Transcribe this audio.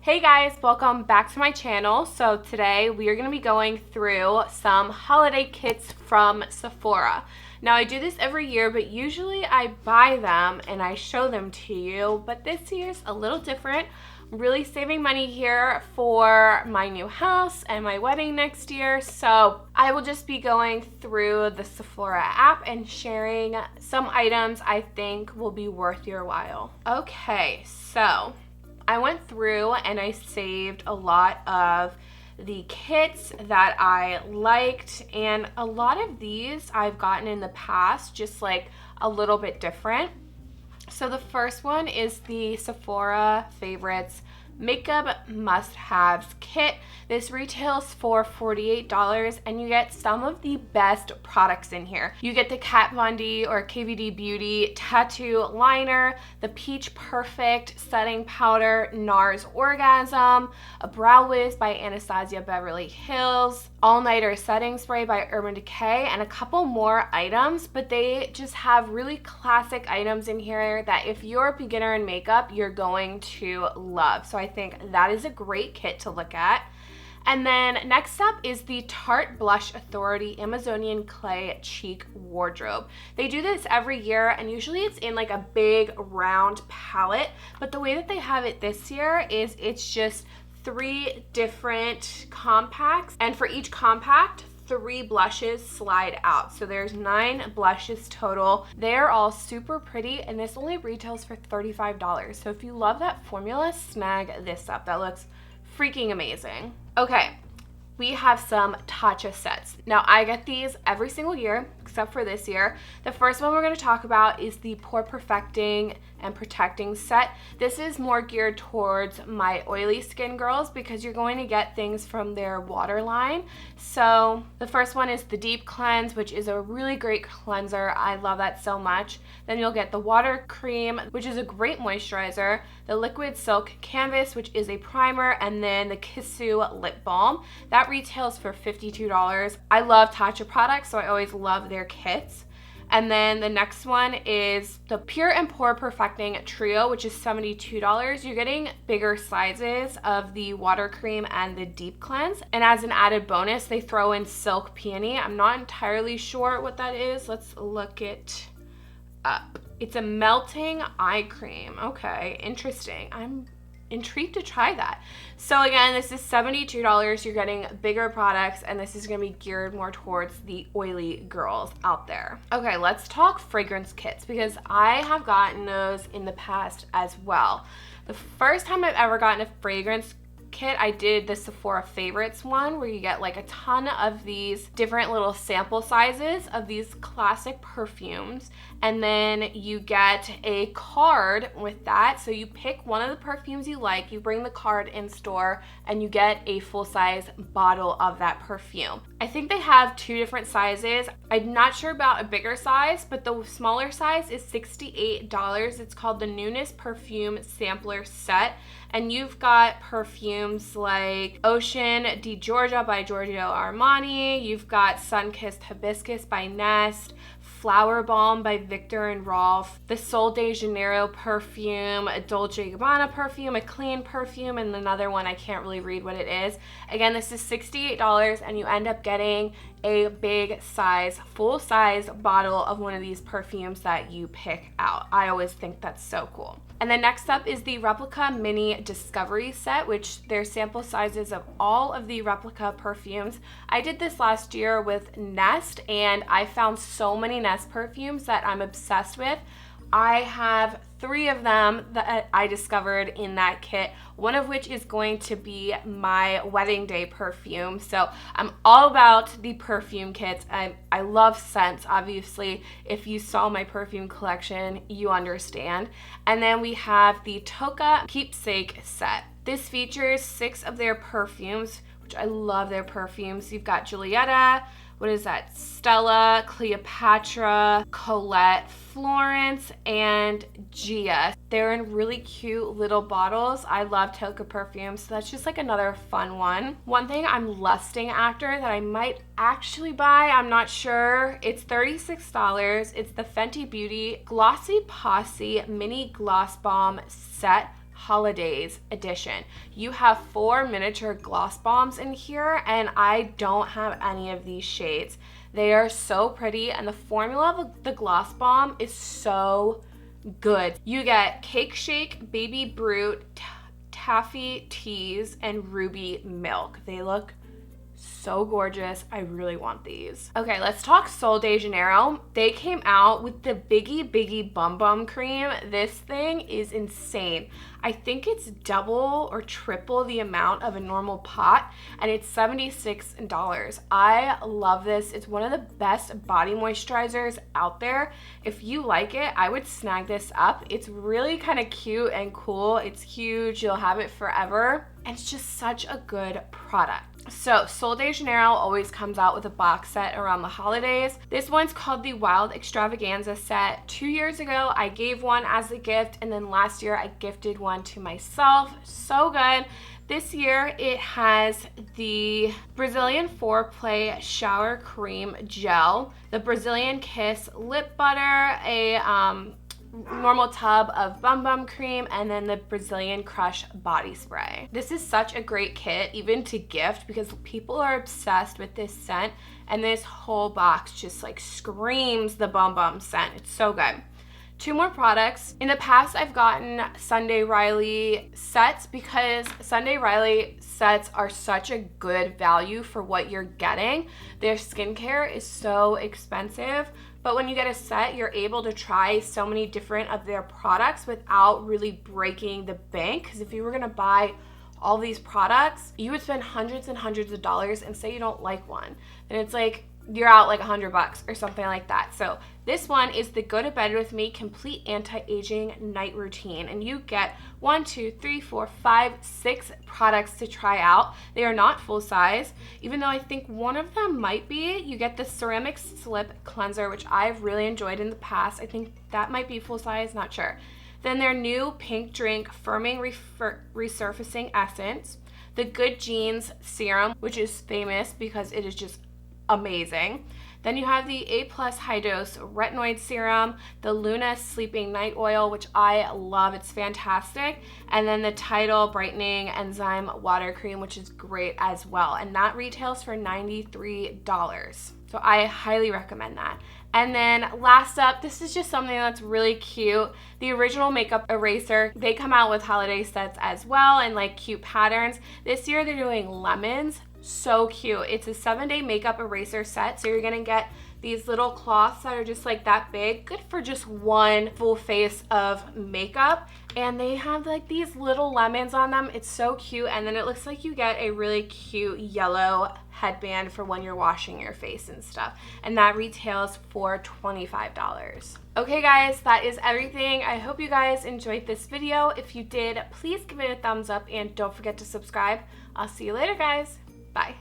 Hey guys, welcome back to my channel. So today we are going to be going through some holiday kits from Sephora. Now I do this every year, but usually I buy them and I show them to you, but this year's a little different. I'm really saving money here for my new house and my wedding next year, so I will just be going through the Sephora app and sharing some items I think will be worth your while. Okay, so I went through and I saved a lot of the kits that I liked, and a lot of these I've gotten in the past, just like a little bit different. So the first one is the Sephora Favorites Makeup Must-Haves Kit. This retails for $48 and you get some of the best products in here. You get the Kat Von D or KVD Beauty Tattoo Liner, the Peach Perfect Setting Powder, NARS Orgasm, a Brow Wiz by Anastasia Beverly Hills, All Nighter Setting Spray by Urban Decay, and a couple more items, but they just have really classic items in here that if you're a beginner in makeup, you're going to love. So I think that is a great kit to look at. And then next up is the Tarte Blush Authority Amazonian Clay Cheek Wardrobe. They do this every year and usually it's in like a big round palette, but the way that they have it this year is it's just 3 different compacts, and for each compact 3 blushes slide out. So there's 9 blushes total. They're all super pretty and this only retails for $35. So if you love that formula, snag this up. That looks freaking amazing. Okay, we have some Tatcha sets. Now I get these every single year except for this year. The first one we're going to talk about is the Pore Perfecting and Protecting set. This is more geared towards my oily skin girls because you're going to get things from their water line. So the first one is the Deep Cleanse, which is a really great cleanser. I love that so much. Then you'll get the Water Cream, which is a great moisturizer, the Liquid Silk Canvas, which is a primer, and then the Kissu Lip Balm. That retails for $52. I love Tatcha products, so I always love their kits. And then the next one is the Pure and Pore Perfecting Trio, which is $72. You're getting bigger sizes of the water cream and the deep cleanse. And as an added bonus, they throw in Silk Peony. I'm not entirely sure what that is. Let's look it up. It's a melting eye cream. Okay, interesting. I'm intrigued to try that. So again, this is $72. You're getting bigger products and this is going to be geared more towards the oily girls out there. Okay, let's talk fragrance kits because I have gotten those in the past as well. The first time I've ever gotten a fragrance kit, I did the Sephora Favorites one where you get like a ton of these different little sample sizes of these classic perfumes, and then you get a card with that. So you pick one of the perfumes you like, you bring the card in store, and you get a full-size bottle of that perfume. I think they have 2 different sizes. I'm not sure about a bigger size, but the smaller size is $68. It's called the Newness Perfume Sampler Set, and you've got perfumes like Ocean di Giorgia by Giorgio Armani, you've got Sun-Kissed Hibiscus by Nest, Flower Balm by Viktor and Rolf, the Sol de Janeiro perfume, a Dolce & Gabbana perfume, a Clean perfume, and another one I can't really read what it is. Again, this is $68 and you end up getting a big size, full size bottle of one of these perfumes that you pick out. I always think that's so cool. And then next up is the Replica Mini Discovery Set, which they're sample sizes of all of the Replica perfumes. I did this last year with Nest and I found so many Nest perfumes that I'm obsessed with. I have 3 of them that I discovered in that kit, one of which is going to be my wedding day perfume. So I'm all about the perfume kits. I love scents, obviously. If you saw my perfume collection, you understand. And then we have the Tocca Keepsake Set. This features 6 of their perfumes, which I love their perfumes. You've got Giulietta, what is that? Stella, Cleopatra, Colette, Florence, and Gia. They're in really cute little bottles. I love Tocca perfumes, so that's just like another fun one. One thing I'm lusting after that I might actually buy, I'm not sure, it's $36. It's the Fenty Beauty Glossy Posse Mini Gloss Bomb Set Holidays edition. You have 4 miniature gloss bombs in here, and I don't have any of these shades. They are so pretty, and the formula of the gloss bomb is so good. You get Cake Shake, Baby Brute, Taffy Teas, and Ruby Milk. They look so gorgeous. I really want these. Okay, let's talk Sol de Janeiro. They came out with the Biggie Bum Bum Cream. This thing is insane. I think it's double or triple the amount of a normal pot, and it's $76. I love this. It's one of the best body moisturizers out there. If you like it, I would snag this up. It's really kind of cute and cool. It's huge. You'll have it forever. And it's just such a good product. So Sol de Janeiro always comes out with a box set around the holidays. This one's called the Wild Extravaganza set. 2 years ago, I gave one as a gift, and then last year I gifted one to myself. So good. This year it has the Brazilian Foreplay Shower Cream Gel, the Brazilian Kiss Lip Butter, a normal tub of Bum Bum Cream, and then the Brazilian Crush Body Spray. This is such a great kit, even to gift, because people are obsessed with this scent, and this whole box just like screams the Bum Bum scent. It's so good. 2 more products. In the past, I've gotten Sunday Riley sets because Sunday Riley sets are such a good value for what you're getting. Their skincare is so expensive, but when you get a set, you're able to try so many different of their products without really breaking the bank. Because if you were gonna buy all these products, you would spend hundreds and hundreds of dollars and say you don't like one. And it's like, you're out like $100 or something like that. So this one is the Go to Bed With Me Complete Anti-Aging Night Routine, and you get 1, 2, 3, 4, 5, 6 products to try out. They are not full size, even though I think one of them might be. You get the Ceramic Slip Cleanser, which I've really enjoyed in the past. I think that might be full size, not sure. Then their new Pink Drink Firming Resurfacing Essence, the Good Genes Serum, which is famous because it is just amazing. Then you have the A+ High Dose Retinoid Serum, the Luna Sleeping Night Oil, which I love. It's fantastic. And then the Tidal Brightening Enzyme Water Cream, which is great as well. And that retails for $93. So I highly recommend that. And then last up, this is just something that's really cute. The Original Makeup Eraser. They come out with holiday sets as well and like cute patterns. This year they're doing lemons. So cute. It's a 7-day makeup eraser set, so you're gonna get these little cloths that are just like that big, good for just one full face of makeup, and they have like these little lemons on them. It's so cute, and then it looks like you get a really cute yellow headband for when you're washing your face and stuff, and that retails for $25. Okay guys, that is everything. I hope you guys enjoyed this video. If you did, please give it a thumbs up and don't forget to subscribe. I'll see you later guys. Bye.